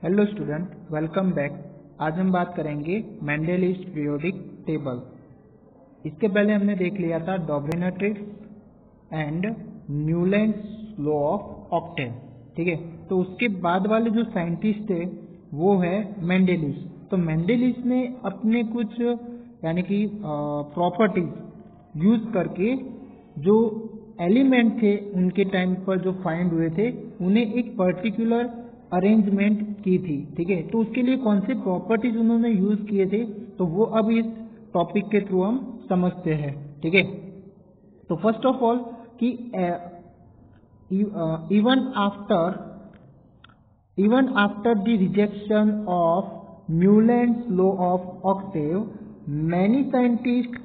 Hello student, welcome back. आज हम बात करेंगे मेंडलीव पीरियोडिक टेबल। इसके पहले हमने देख लिया था Dobereiner triads and Newlands law of octave. ठीक है, तो उसके बाद वाले जो साइंटिस्ट थे वो है मेंडलीव। तो मेंडलीव ने अपने कुछ यानी कि प्रॉपर्टीज यूज करके जो एलिमेंट थे उनके टाइम पर जो फाइंड हुए थे उन्हें एक पर्टिकुलर अरेंजमेंट की थी। ठीक है, तो उसके लिए कौन से प्रॉपर्टीज उन्होंने यूज किए थे तो वो अब इस टॉपिक के थ्रू हम समझते हैं। ठीक है, तो फर्स्ट ऑफ ऑल कि even after the rejection of Newland's law of octave, many scientists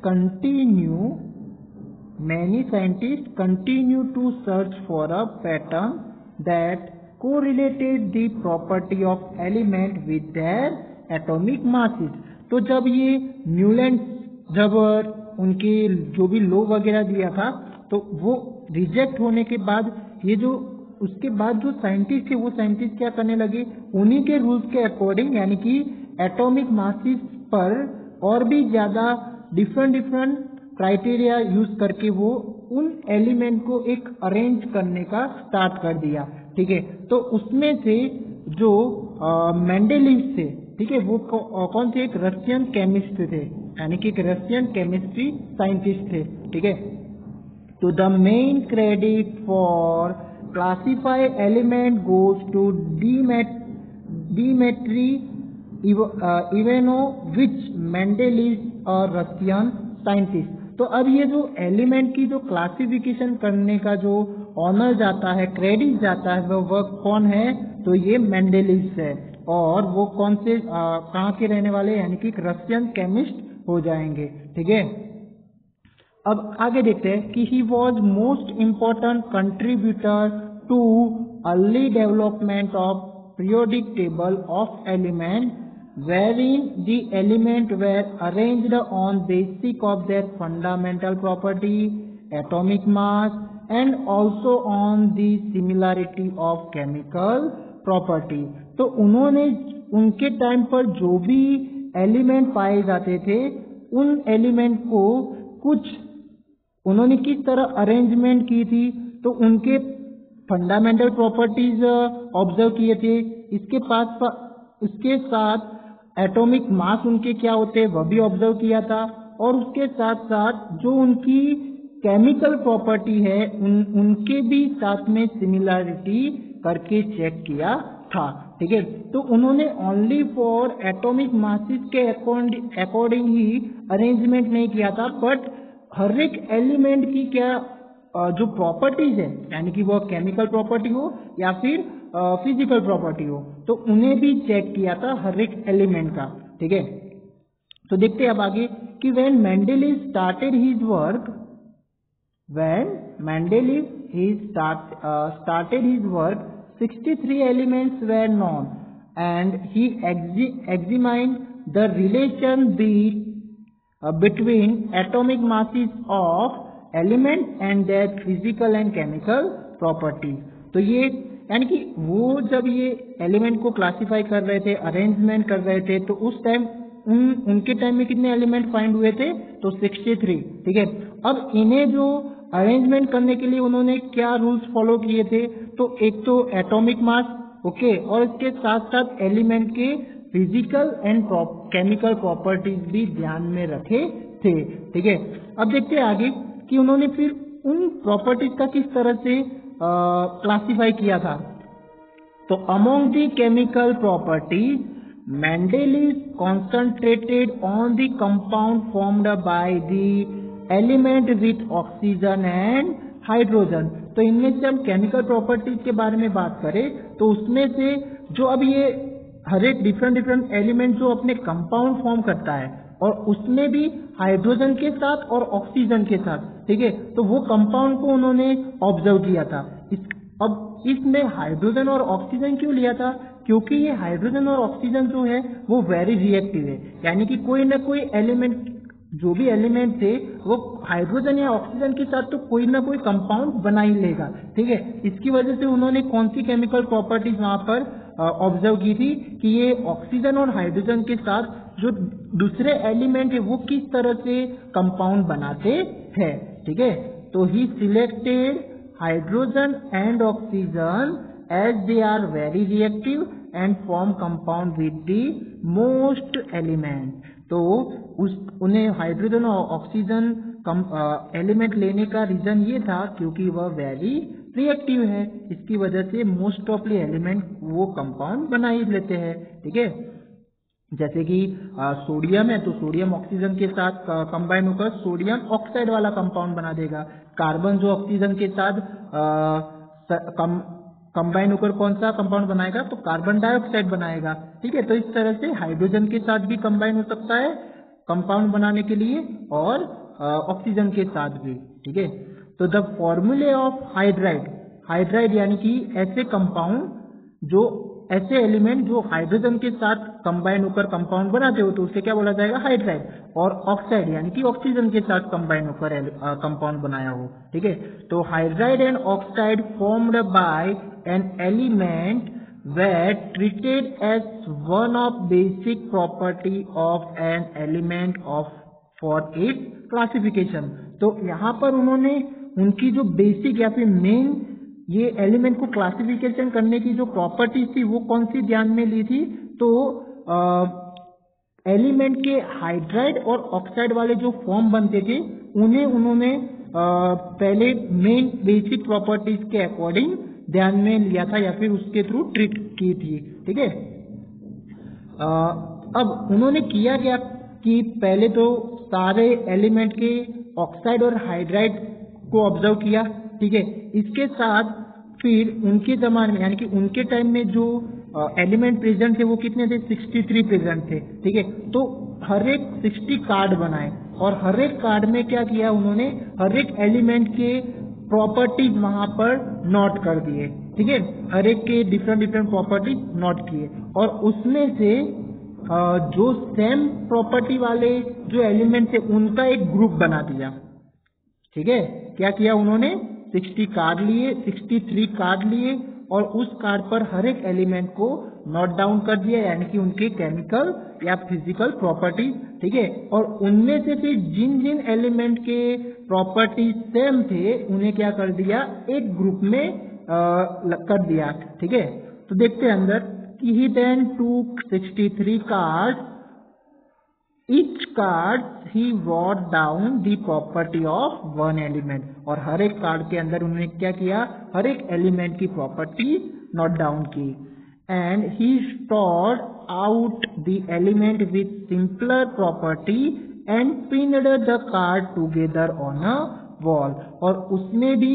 continue to search for a pattern that correlated the property of element with their atomic masses। तो जब ये न्यूलैंड जब उनके जो भी law वगैरह दिया था तो वो रिजेक्ट होने के बाद ये जो उसके बाद जो साइंटिस्ट थे वो साइंटिस्ट क्या करने लगे, उन्हीं के रूल्स के अकॉर्डिंग यानी कि एटॉमिक मासेस पर और भी ज्यादा डिफरेंट क्राइटेरिया यूज करके वो उन एलिमेंट को एक अरेंज करने का स्टार्ट कर दिया। ठीक है, तो उसमें से जो मेंडलीव थे, ठीक है, वो कौन थे, एक रशियन केमिस्ट थे, यानी कि एक रशियन केमिस्ट्री साइंटिस्ट थे। ठीक है, तो the main credit for classify element goes to Dmitri Ivanovich Mendeleev और रशियन साइंटिस्ट। तो अब ये जो एलिमेंट की जो क्लासिफिकेशन करने का जो ऑनर जाता है, क्रेडिट जाता है, वो कौन है, तो ये मेंडलीव है। और वो कौन से कहाँ के रहने वाले, यानी कि रशियन केमिस्ट हो जाएंगे। ठीक है, अब आगे देखते हैं कि he was most important contributor too early development of periodic table of element wherein the element were arranged on basis of their fundamental property, atomic mass and also on the similarity of chemical property। तो उन्होंने उनके time पर जो भी element पाए जाते थे उन एलिमेंट को कुछ उन्होंने किस तरह अरेंजमेंट की थी, तो उनके फंडामेंटल प्रॉपर्टीज ऑब्जर्व किए थे। इसके साथ एटॉमिक मास उनके क्या होते हैं वह भी ऑब्जर्व किया था, और उसके साथ साथ जो उनकी केमिकल प्रॉपर्टी है उनके भी साथ में सिमिलरिटी करके चेक किया था। ठीक है, तो उन्होंने ओनली फॉर एटॉमिक मासेस के अकॉर्डिंग ही अरेंजमेंट नहीं किया था, बट हर एक एलिमेंट की क्या जो प्रॉपर्टीज है, यानी कि वो केमिकल प्रॉपर्टी हो या फिर फिजिकल प्रॉपर्टी हो, तो उन्हें भी चेक किया था हर एक एलिमेंट का। ठीक है, तो देखते हैं अब आगे कि when Mendeleev started his work 63 elements were known and he examined the relation between atomic masses of elements and their physical and chemical properties। तो ये यानी कि वो जब ये एलिमेंट को क्लासिफाई कर रहे थे, अरेंजमेंट कर रहे थे, तो उस टाइम उनके टाइम में कितने एलिमेंट फाइंड हुए थे, तो 63। ठीक है, अब इन्हें जो अरेंजमेंट करने के लिए उन्होंने क्या रूल्स फॉलो किए थे, तो एक तो एटॉमिक मास, ओके, और इसके साथ साथ एलिमेंट के फिजिकल एंड केमिकल प्रॉपर्टीज भी ध्यान में रखे थे। ठीक है, अब देखते हैं आगे कि उन्होंने फिर उन प्रॉपर्टीज का किस तरह से क्लासिफाई किया था। तो among the chemical properties Mendeleev concentrated on the compound formed by the element with oxygen and hydrogen. तो इनमें से हम केमिकल प्रॉपर्टीज के बारे में बात करें तो उसमें से जो अब ये हर एक डिफरेंट एलिमेंट जो अपने कंपाउंड फॉर्म करता है और उसमें भी हाइड्रोजन के साथ और ऑक्सीजन के साथ। ठीक है, तो वो कंपाउंड को उन्होंने ऑब्जर्व किया था। अब इसमें हाइड्रोजन और ऑक्सीजन क्यों लिया था, क्योंकि ये हाइड्रोजन और ऑक्सीजन जो है वो वेरी रिएक्टिव है, यानी कि कोई ना कोई एलिमेंट, जो भी एलिमेंट थे वो हाइड्रोजन या ऑक्सीजन के साथ तो कोई ना कोई कंपाउंड बना ही लेगा। ठीक है, इसकी वजह से उन्होंने कौन सी केमिकल प्रॉपर्टीज वहां पर ऑब्जर्व की थी कि ये ऑक्सीजन और हाइड्रोजन के साथ जो दूसरे एलिमेंट है वो किस तरह से कंपाउंड बनाते हैं, ठीक है। तो he selected hydrogen and oxygen as they are very reactive and form compound with the most element. तो उन्हें हाइड्रोजन और ऑक्सीजन एलिमेंट लेने का रीजन ये था क्योंकि वह वेरी रिएक्टिव है, इसकी वजह से मोस्ट ऑफ द एलिमेंट वो कंपाउंड बना ही लेते हैं, ठीक है। जैसे कि सोडियम है तो सोडियम ऑक्सीजन के साथ कंबाइन होकर सोडियम ऑक्साइड वाला कंपाउंड बना देगा। कार्बन जो ऑक्सीजन के साथ कंबाइन होकर कौन सा कंपाउंड बनाएगा, तो कार्बन डाइऑक्साइड बनाएगा, ठीक है। तो इस तरह से हाइड्रोजन के साथ भी कंबाइन हो सकता है कंपाउंड बनाने के लिए और ऑक्सीजन के साथ भी, ठीक है। तो द फॉर्मूले ऑफ हाइड्राइड यानी कि ऐसे कंपाउंड जो ऐसे एलिमेंट जो हाइड्रोजन के साथ कंबाइन होकर कंपाउंड बनाते हो तो उसे क्या बोला जाएगा, हाइड्राइड। और ऑक्साइड यानी कि ऑक्सीजन के साथ कंबाइन होकर कंपाउंड बनाया हो, ठीक है। तो hydride and oxide formed by an element were treated as one of basic property of an element of for its classification। तो यहाँ पर उन्होंने उनकी जो बेसिक या फिर मेन ये एलिमेंट को क्लासिफिकेशन करने की जो प्रॉपर्टीज थी वो कौन सी ध्यान में ली थी, तो एलिमेंट के हाइड्राइड और ऑक्साइड वाले जो फॉर्म बनते थे उन्हें उन्होंने पहले मेन बेसिक प्रॉपर्टीज के अकॉर्डिंग ध्यान में लिया था या फिर उसके थ्रू ट्रीट की थी, ठीक है। अब उन्होंने किया क्या कि पहले तो सारे एलिमेंट के ऑक्साइड और हाइड्राइड को ऑब्जर्व किया, ठीक है। इसके साथ फिर उनके जमाने में यानी कि उनके टाइम में जो एलिमेंट प्रेजेंट थे वो कितने थे, 63 प्रेजेंट थे, ठीक है। तो हर एक 60 कार्ड बनाए और हर एक कार्ड में क्या किया उन्होंने, हर एक एलिमेंट के प्रॉपर्टीज वहां पर नोट कर दिए, ठीक है। हर एक के डिफरेंट प्रॉपर्टीज नोट किए और उसमें से जो सेम प्रॉपर्टी वाले जो एलिमेंट थे उनका एक ग्रुप बना दिया, ठीक है। क्या किया उन्होंने, 63 कार्ड लिए और उस कार्ड पर हर एक एलिमेंट को नोट डाउन कर दिया यानी कि उनके केमिकल या फिजिकल प्रॉपर्टीज, ठीक है। और उनमें से फिर जिन जिन एलिमेंट के प्रॉपर्टीज सेम थे उन्हें क्या कर दिया, एक ग्रुप में कर दिया, ठीक है। तो देखते हैं अंदर कि ही देन टूक 63 card, each card he wrote down the property of one element। और हर एक कार्ड के अंदर उन्होंने क्या किया, हर एक एलिमेंट की प्रॉपर्टी नोट डाउन की। And he stored out the element with simpler property and pinned the card together on a wall। और उसमें भी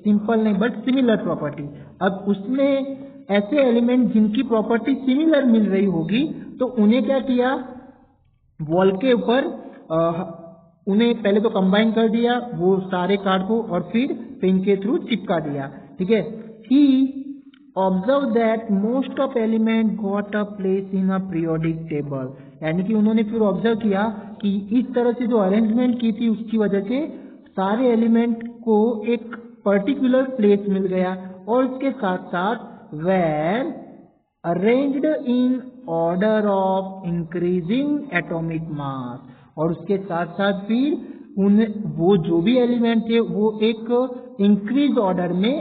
सिंपल नहीं बट सिमिलर प्रॉपर्टी। अब उसमें ऐसे एलिमेंट जिनकी प्रॉपर्टी सिमिलर मिल रही होगी तो उन्हें क्या किया, वॉल के ऊपर उन्हें पहले तो कंबाइन कर दिया वो सारे कार्ड को और फिर पेन के थ्रू चिपका दिया, ठीक है। He observed that most of element got a place in a periodic table. यानी कि उन्होंने फिर ऑब्जर्व किया कि इस तरह से जो अरेंजमेंट की थी उसकी वजह से सारे एलिमेंट को एक पर्टिकुलर प्लेस मिल गया और उसके साथ साथ were arranged in order of increasing atomic mass. और उसके साथ साथ फिर वो जो भी एलिमेंट थे वो एक इंक्रीज ऑर्डर में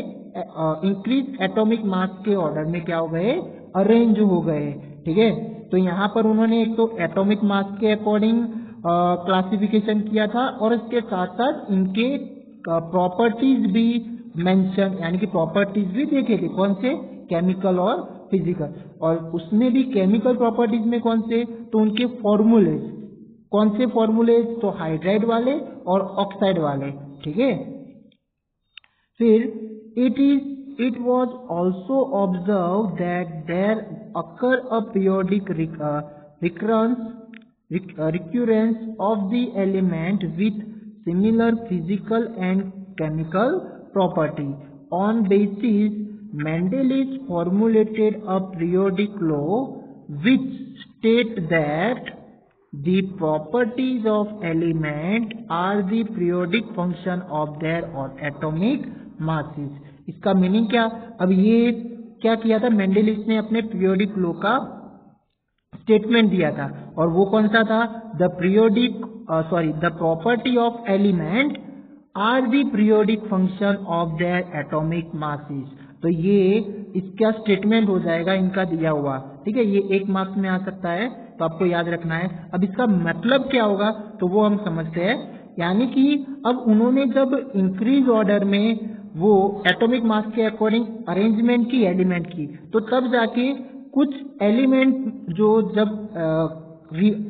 इंक्रीज एटॉमिक मास के ऑर्डर में क्या हो गए, अरेंज हो गए, ठीक है। तो यहाँ पर उन्होंने एक तो एटॉमिक मास के अकॉर्डिंग क्लासिफिकेशन किया था और इसके साथ साथ इनके प्रॉपर्टीज भी मेंशन यानी कि प्रॉपर्टीज भी देखे थे, कौन से, केमिकल और फिजिकल। और उसमें भी केमिकल प्रॉपर्टीज में कौन से, तो उनके फॉर्मूले, कौन से फॉर्मूले, तो हाइड्राइड वाले और ऑक्साइड वाले, ठीक है। फिर it was also observed that there occur a periodic recurrence of the element with similar physical and chemical property। On basis Mendeleev formulated a periodic law which state that the properties of element are the periodic function of their atomic masses। इसका meaning क्या, अब ये क्या किया था, Mendeleev ने अपने periodic law का स्टेटमेंट दिया था, और वो कौन सा था, the property of element are the periodic function of their atomic masses. तो ये इसका स्टेटमेंट हो जाएगा इनका दिया हुआ, ठीक है। ये 1 मार्क्स में आ सकता है, तो आपको याद रखना है। अब इसका मतलब क्या होगा तो वो हम समझते हैं, यानी कि अब उन्होंने जब इंक्रीज ऑर्डर में वो एटॉमिक मास के अकॉर्डिंग अरेंजमेंट की एलिमेंट की, तो तब जाके कुछ एलिमेंट जो जब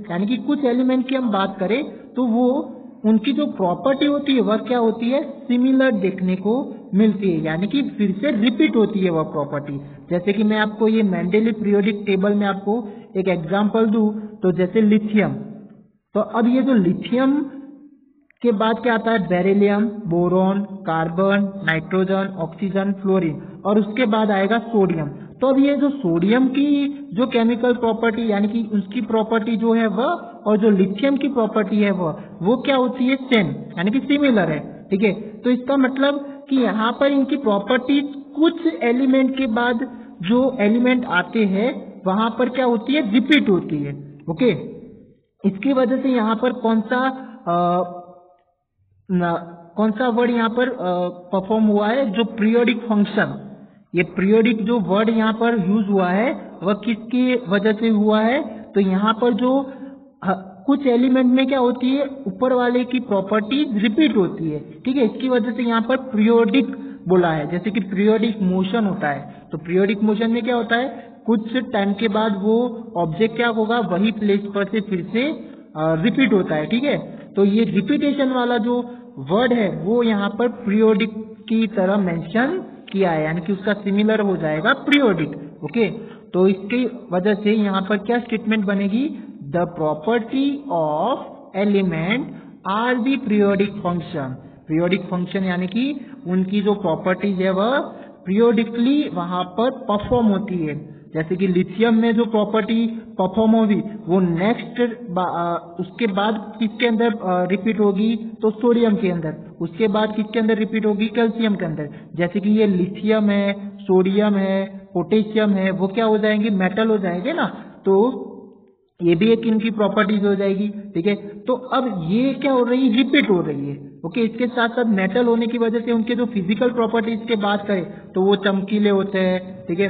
यानी कि कुछ एलिमेंट की हम बात करें तो वो उनकी जो प्रॉपर्टी होती है वह क्या होती है, सिमिलर देखने को मिलती है, यानी कि फिर से रिपीट होती है वह प्रॉपर्टी। जैसे कि मैं आपको ये मेंडलीव पीरियोडिक टेबल में आपको एक एग्जांपल दूं, तो जैसे लिथियम, तो अब ये जो लिथियम के बाद क्या आता है, beryllium, boron, carbon, nitrogen, oxygen, fluorine, और उसके बाद आएगा सोडियम। तो अब ये जो सोडियम की जो केमिकल प्रॉपर्टी यानी कि उसकी प्रॉपर्टी जो है वह, और जो लिथियम की प्रॉपर्टी है वो क्या होती है, सेम, यानी कि सिमिलर है, ठीक है। तो इसका मतलब कि यहाँ पर इनकी प्रॉपर्टी कुछ एलिमेंट के बाद जो एलिमेंट आते हैं वहां पर क्या होती है, रिपीट होती है, ओके। इसकी वजह से यहाँ पर कौन सा वर्ड यहाँ पर परफॉर्म हुआ है, जो पीरियोडिक फंक्शन, ये पीरियोडिक जो वर्ड यहाँ पर यूज हुआ है वह किसकी वजह से हुआ है, तो यहाँ पर जो कुछ एलिमेंट में क्या होती है, ऊपर वाले की प्रॉपर्टी रिपीट होती है, ठीक है। इसकी वजह से यहाँ पर पीरियोडिक बोला है। जैसे कि पीरियोडिक मोशन होता है, तो पीरियोडिक मोशन में क्या होता है, कुछ टाइम के बाद वो ऑब्जेक्ट क्या होगा, वही प्लेस पर से फिर से रिपीट होता है, ठीक है। तो ये रिपीटेशन वाला जो वर्ड है वो यहाँ पर पीरियोडिक की तरह मेंशन किया है, यानी कि उसका सिमिलर हो जाएगा पीरियोडिक, ओके। तो इसकी वजह से यहाँ पर क्या स्टेटमेंट बनेगी, the property of element are the periodic function. Periodic function यानी कि उनकी जो प्रॉपर्टीज है वह पीरियोडिकली वहां पर परफॉर्म होती है। जैसे कि लिथियम में जो प्रॉपर्टी परफॉर्म होगी वो नेक्स्ट उसके बाद किसके अंदर रिपीट होगी, तो सोडियम के अंदर, उसके बाद किसके अंदर रिपीट होगी, कैल्शियम के अंदर। जैसे कि ये लिथियम है, सोडियम है, पोटेशियम है, वो क्या हो जाएंगे, मेटल हो जाएंगे ना, तो ये भी एक इनकी प्रॉपर्टीज हो जाएगी, ठीक है। तो अब ये क्या हो रही है, रिपीट हो रही है, ओके। इसके साथ साथ मेटल होने की वजह से उनके जो फिजिकल प्रॉपर्टीज की बात करें तो वो चमकीले होते हैं, ठीक है,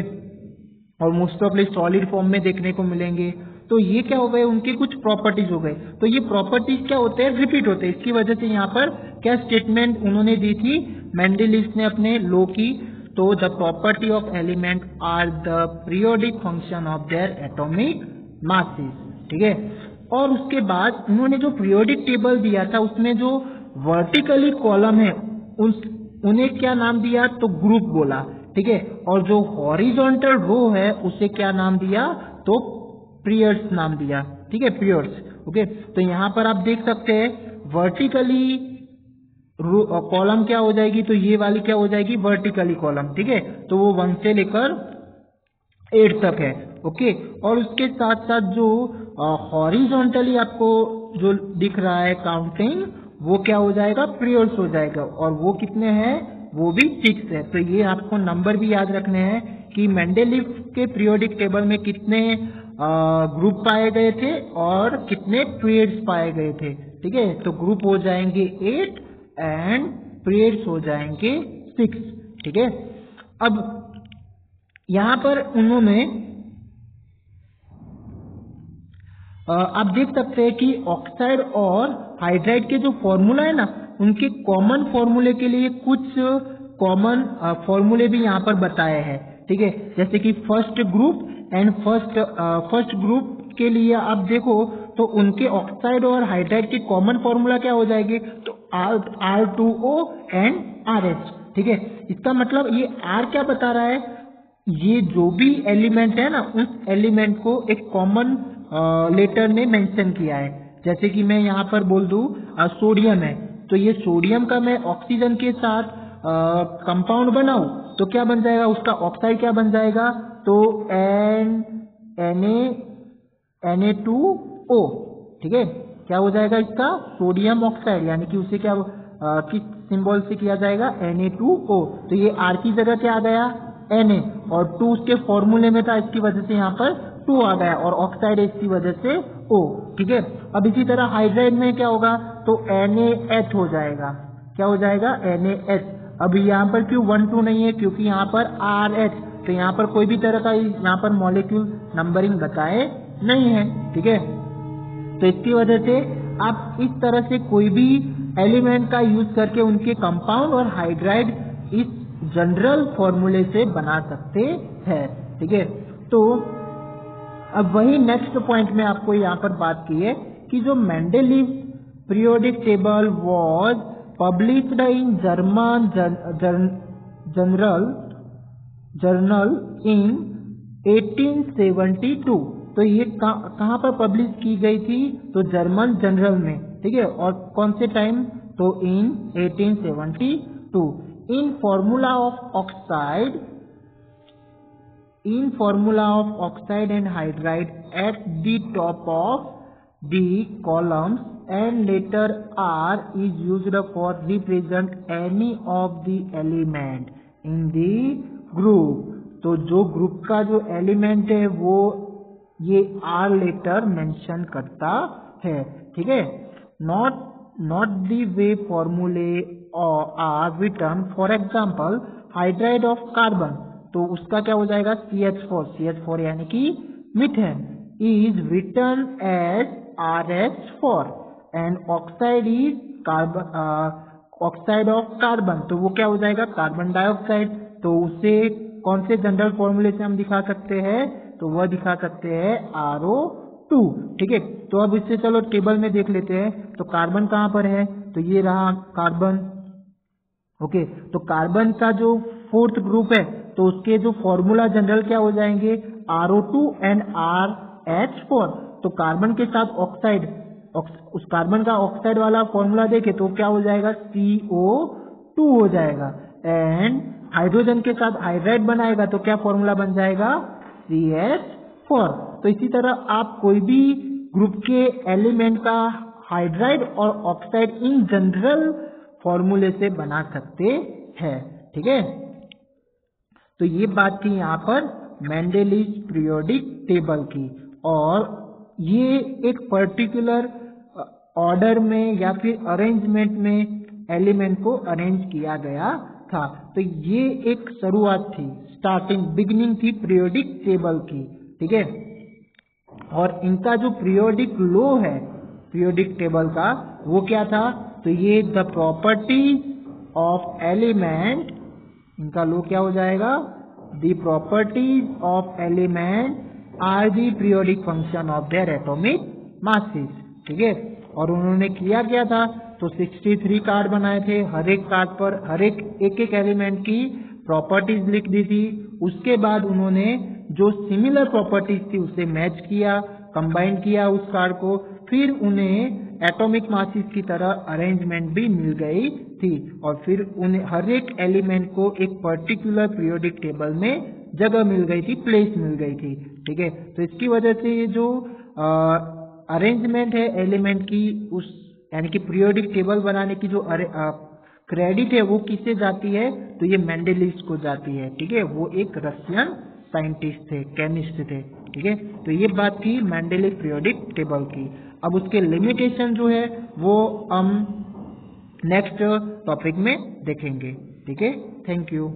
और मोस्ट ऑफली सॉलिड फॉर्म में देखने को मिलेंगे। तो ये क्या हो गए, उनके कुछ प्रॉपर्टीज हो गए। तो ये प्रॉपर्टीज क्या होते हैं, रिपीट होते हैं। इसकी वजह से यहाँ पर क्या स्टेटमेंट उन्होंने दी थी, मेंडलीव ने अपने लॉ की, तो the property of element are the periodic function of their atomic masses, ठीक है। और उसके बाद उन्होंने जो पीरियोडिक टेबल दिया था उसमें जो वर्टिकली कॉलम है उन्हें क्या नाम दिया, तो ग्रुप बोला, ठीक है। और जो हॉरिजॉन्टल रो है उसे क्या नाम दिया, तो पीरियड्स नाम दिया, ठीक है, पीरियड्स, ओके। तो यहाँ पर आप देख सकते हैं वर्टिकली कॉलम क्या हो जाएगी, तो ये वाली क्या हो जाएगी, वर्टिकली कॉलम, ठीक है। तो वो 1 से लेकर 8 तक है, ओके। और उसके साथ साथ जो हॉरिजॉन्टली आपको जो दिख रहा है काउंटिंग, वो क्या हो जाएगा, पीरियड्स हो जाएगा, और वो कितने हैं, वो भी 6 है। तो ये आपको नंबर भी याद रखने हैं कि मेंडलीव के पीरियोडिक टेबल में कितने ग्रुप पाए गए थे और कितने पीरियड्स पाए गए थे, ठीक है। तो ग्रुप हो जाएंगे 8 एंड पीरियड्स हो जाएंगे 6, ठीक है। अब यहां पर उन्होंने आप देख सकते हैं कि ऑक्साइड और हाइड्राइड के जो फॉर्मूला है ना, उनके कॉमन फॉर्मूले के लिए कुछ कॉमन फॉर्मूले भी यहाँ पर बताए हैं, ठीक है। जैसे कि first group and first group के लिए आप देखो तो उनके ऑक्साइड और हाइड्राइड के कॉमन फॉर्मूला क्या हो जाएंगे, तो R2O एंड RH, ठीक है। इसका मतलब ये R क्या बता रहा है, ये जो भी एलिमेंट है ना उस एलिमेंट को एक कॉमन लेटर ने मेंशन किया है। जैसे कि मैं यहाँ पर बोल दूं सोडियम है, तो ये सोडियम का मैं ऑक्सीजन के साथ कंपाउंड बनाऊं तो क्या बन जाएगा, उसका ऑक्साइड क्या बन जाएगा, तो Na2O, ठीक है। क्या हो जाएगा इसका, सोडियम ऑक्साइड, यानी कि उसे क्या किस सिंबल से किया जाएगा, Na2O। तो ये R की जगह क्या आ गया, Na और 2 उसके फॉर्मूले में था, इसकी वजह से यहाँ पर 2 आ गया और ऑक्साइड इसकी वजह से O। ठीक है, अब इसी तरह हाइड्राइड में क्या होगा, तो NaH हो जाएगा। क्या हो जाएगा, NaH। अब यहाँ पर क्यों 1 2 नहीं है, क्योंकि यहाँ पर RH, तो यहाँ पर कोई भी तरह का यहाँ पर मॉलिक्यूल नंबरिंग बताए नहीं है। ठीक है, तो इसकी वजह से आप इस तरह से कोई भी एलिमेंट का यूज करके उनके कंपाउंड और हाइड्राइड इस जनरल फॉर्मूले से बना सकते हैं। ठीक है, तो अब वही नेक्स्ट पॉइंट में आपको यहाँ पर बात की है कि जो Mendeleev periodic table was published in German journal in 1872। तो ये कहाँ पर पब्लिश की गई थी, तो जर्मन जनरल में। ठीक है, और कौन से टाइम, तो in 1872। In formula of oxide and hydride at the top of the columns and letter R is used for represent any of the element in the group। तो जो ग्रुप का जो एलिमेंट है वो ये R लेटर मेंशन करता है। ठीक है, not the way formulae are written, for example hydride of carbon, तो उसका क्या हो जाएगा, CH4 यानी कि methane is written as RH4 and oxide is oxide of carbon, तो वो क्या हो जाएगा, कार्बन डाइऑक्साइड। तो उसे कौन से जनरल फॉर्मूले से हम दिखा सकते हैं, तो वह दिखा सकते हैं RO2। ठीक है, तो अब इससे चलो टेबल में देख लेते हैं। तो कार्बन कहाँ पर है, तो ये रहा कार्बन। ओके, तो कार्बन का जो 4th ग्रुप है तो उसके जो फॉर्मूला जनरल क्या हो जाएंगे, RO2 एंड RH4। तो कार्बन के साथ ऑक्साइड, उस कार्बन का ऑक्साइड वाला फॉर्मूला देखे तो क्या हो जाएगा, CO2 हो जाएगा। एंड हाइड्रोजन के साथ हाइड्राइड बनाएगा तो क्या फॉर्मूला बन जाएगा, CH4। तो इसी तरह आप कोई भी ग्रुप के एलिमेंट का हाइड्राइड और ऑक्साइड इन जनरल फॉर्मूले से बना सकते हैं। ठीक है, तो ये बात थी यहाँ पर मेंडलीव पीरियोडिक टेबल की, और ये एक पर्टिकुलर ऑर्डर में या फिर अरेंजमेंट में एलिमेंट को अरेंज किया गया था। तो ये एक शुरुआत थी, बिगिनिंग थी पीरियोडिक टेबल की। ठीक है, और इनका जो पीरियोडिक लॉ है पीरियोडिक टेबल का, वो क्या था, तो ये द प्रॉपर्टीज ऑफ एलिमेंट, इनका लॉ क्या हो जाएगा, the properties of element are the periodic function of their atomic masses. ठीक है, और उन्होंने किया क्या था, तो 63 कार्ड बनाए थे, हर एक कार्ड पर हर एक एलिमेंट की प्रॉपर्टीज लिख दी थी। उसके बाद उन्होंने जो सिमिलर प्रॉपर्टीज थी उसे मैच किया, कंबाइन किया उस कार्ड को, फिर उन्हें एटॉमिक मासेस की तरह अरेंजमेंट भी मिल गई थी, और फिर उन्हें हर एक एलिमेंट को एक पर्टिकुलर पीरियोडिक टेबल में जगह मिल गई थी, प्लेस मिल गई थी। ठीक है, तो इसकी वजह से ये जो अरेंजमेंट है एलिमेंट की, उस यानी कि पीरियोडिक टेबल बनाने की जो क्रेडिट है वो किसे जाती है, तो ये मेंडलीव को जाती है। ठीक है, वो एक रशियन साइंटिस्ट थे, केमिस्ट थे। ठीक है, तो ये बात थी मेंडलीव पीरियोडिक टेबल की। अब उसके लिमिटेशन जो है वो हम नेक्स्ट टॉपिक में देखेंगे। ठीक है, थैंक यू।